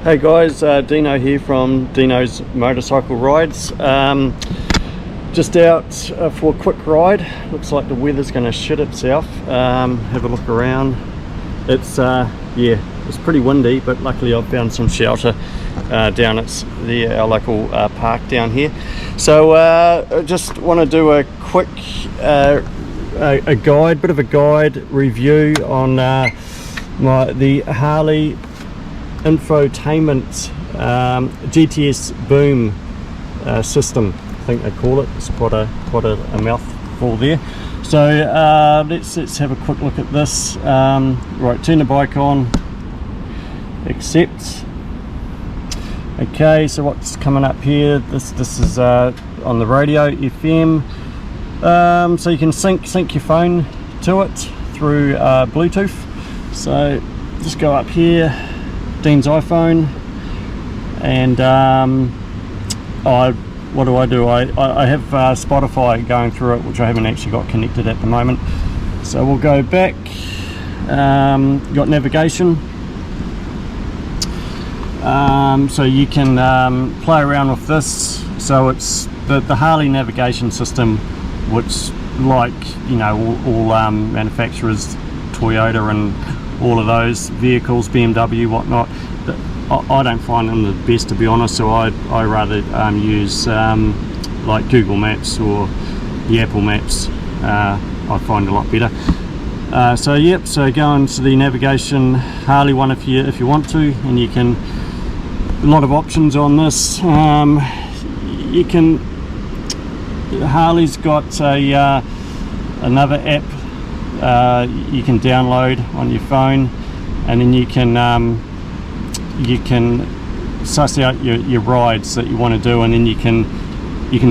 Hey guys, Dino here from Dino's Motorcycle Rides. Just out for a quick ride. Looks like the weather's going to shit itself. Have a look around. It's yeah, it's pretty windy, but luckily I've found some shelter down at our local park down here. So I just want to do a quick bit of a guide review on the Harley Infotainment GTS Boom system, I think they call it. It's quite a mouthful there. So let's have a quick look at this. Right, turn the bike on, accept. Okay, so what's coming up here? This is on the radio, FM. So you can sync your phone to it through Bluetooth. So just go up here, Dean's iPhone, and what do? I have Spotify going through it, which I haven't actually got connected at the moment. So we'll go back. Got navigation, so you can play around with this. So it's the Harley navigation system, which, like, you know, all manufacturers, Toyota and all of those vehicles, BMW, whatnot, I don't find them the best, to be honest. So I rather use like Google Maps or the Apple Maps. I find a lot better. So yep, so go into the navigation Harley one if you want to, and you can, a lot of options on this. You can, Harley's got another app you can download on your phone, and then you can suss out your rides that you want to do, and then you can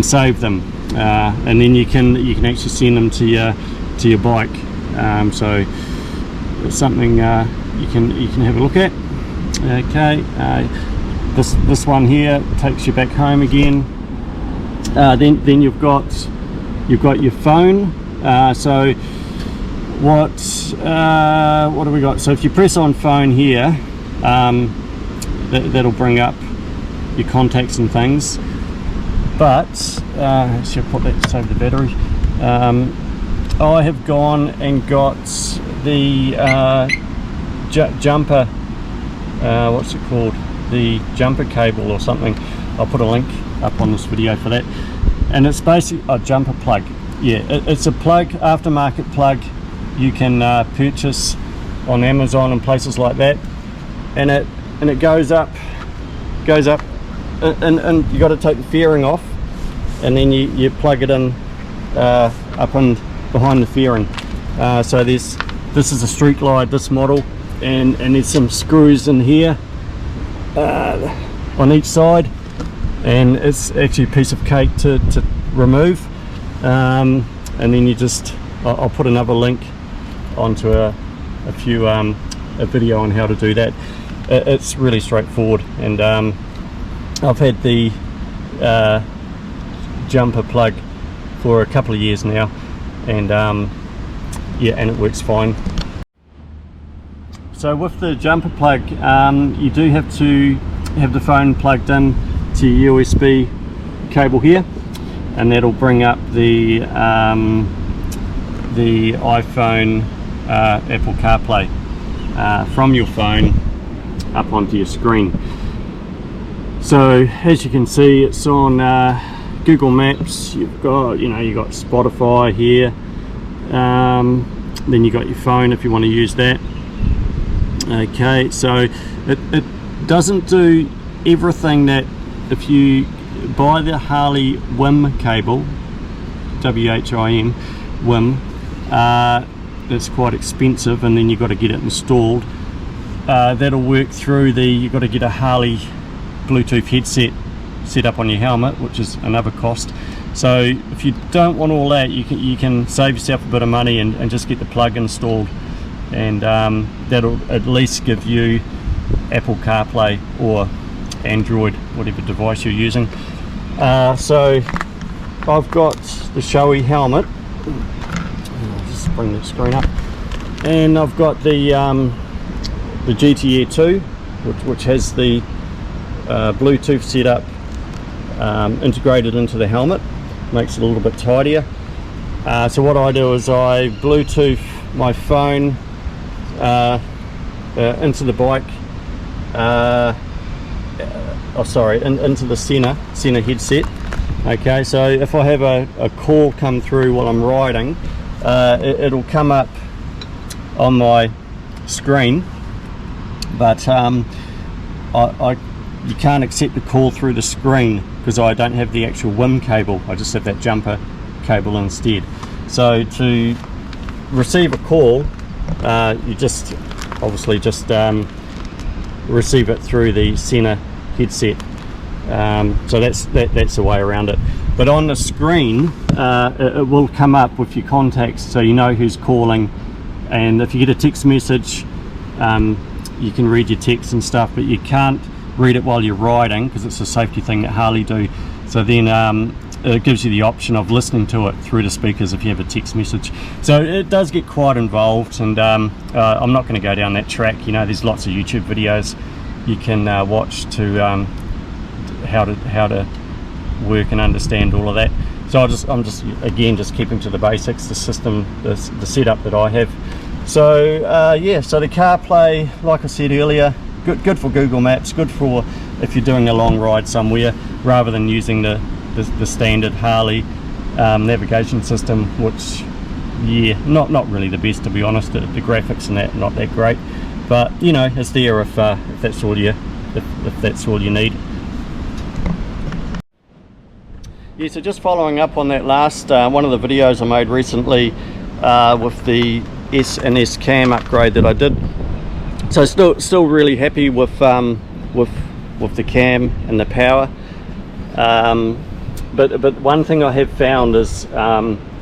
save them, and then you can actually send them to your bike. So it's something you can have a look at. Okay, this one here takes you back home again. Then you've got your phone. So what do we got? So if you press on phone here, that'll bring up your contacts and things. But actually I'll put that to save the battery. I have gone and got the jumper, what's it called, the jumper cable or something. I'll put a link up on this video for that. And it's basically a jumper plug. Yeah, it's a plug, aftermarket plug you can purchase on Amazon and places like that, and it goes up, and you got to take the fairing off, and then you plug it in up and behind the fairing. So this is a street glide, this model, and there's some screws in here on each side, and it's actually a piece of cake to remove. And then you just, I'll put another link onto a video on how to do that. It's really straightforward, and I've had the jumper plug for a couple of years now, and yeah, and it works fine. So with the jumper plug, you do have to have the phone plugged in to your USB cable here, and that'll bring up the iPhone Apple CarPlay from your phone up onto your screen. So as you can see, it's on Google Maps. You've got Spotify here, then you got your phone if you want to use that. Okay, so it doesn't do everything that, if you buy the Harley WIM cable, WHIM, WIM, it's quite expensive, and then you've got to get it installed. That'll work through you've got to get a Harley Bluetooth headset set up on your helmet, which is another cost. So if you don't want all that, you can save yourself a bit of money and just get the plug installed, and that'll at least give you Apple CarPlay or Android, whatever device you're using. So I've got the showy helmet. I'll just bring the screen up, and I've got the GTS 2, which has the Bluetooth setup integrated into the helmet, makes it a little bit tidier. So what I do is I Bluetooth my phone into the bike, into the center headset. Okay, so if I have a call come through while I'm riding, it'll come up on my screen, but you can't accept the call through the screen because I don't have the actual WIM cable. I just have that jumper cable instead. So to receive a call, you just obviously just receive it through the center headset. So that's the way around it. But on the screen, it will come up with your contacts, so you know who's calling. And if you get a text message, you can read your text and stuff, but you can't read it while you're riding because it's a safety thing that Harley do. So then it gives you the option of listening to it through the speakers if you have a text message. So it does get quite involved, and I'm not going to go down that track. You know, there's lots of YouTube videos you can watch to how to work and understand all of that. So I'm just keeping to the basics, the system, the setup that I have. So yeah, so the CarPlay, like I said earlier, good for Google Maps, good for if you're doing a long ride somewhere, rather than using the standard Harley navigation system, which, yeah, not really the best, to be honest. The graphics and that, not that great, but you know, it's there if that's all you need. Yeah, so just following up on that last one of the videos I made recently with the S and S cam upgrade that I did. So still really happy with the cam and the power. But one thing I have found is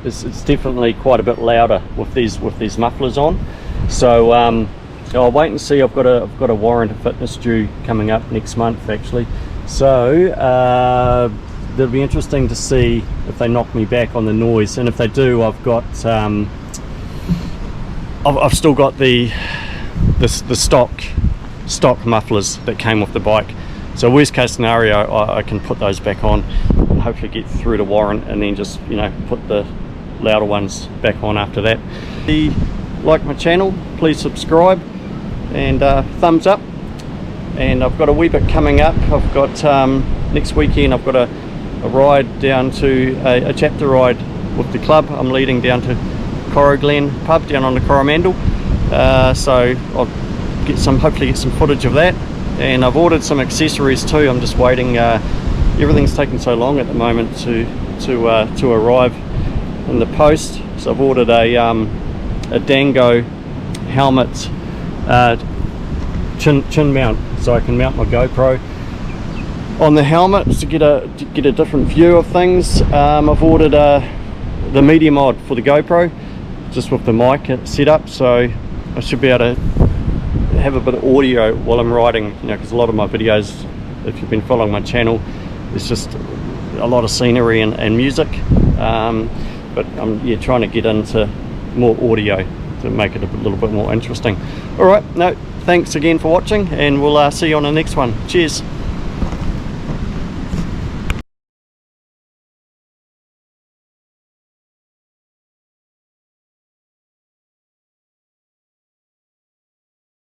it's definitely quite a bit louder with these mufflers on. So I'll wait and see. I've got a warrant of fitness due coming up next month actually. So it'll be interesting to see if they knock me back on the noise, and if they do, I've still got the stock mufflers that came with the bike. So worst case scenario, I can put those back on and hopefully get through the warrant, and then just, you know, put the louder ones back on after that. If you like my channel, please subscribe and thumbs up. And I've got a wee bit coming up. I've got next weekend I've got a ride down to a chapter ride with the club. I'm leading down to Corro Glen pub down on the Coromandel. So I'll hopefully get some footage of that. And I've ordered some accessories too. I'm just waiting. Everything's taking so long at the moment to arrive in the post. So I've ordered a Dango helmet chin mount, so I can mount my GoPro on the helmet to get a different view of things. I've ordered the media mod for the GoPro, just with the mic set up, so I should be able to have a bit of audio while I'm riding, you know, because a lot of my videos, if you've been following my channel, it's just a lot of scenery and music, but I'm trying to get into more audio to make it a little bit more interesting. All right, no, thanks again for watching, and we'll see you on the next one. Cheers.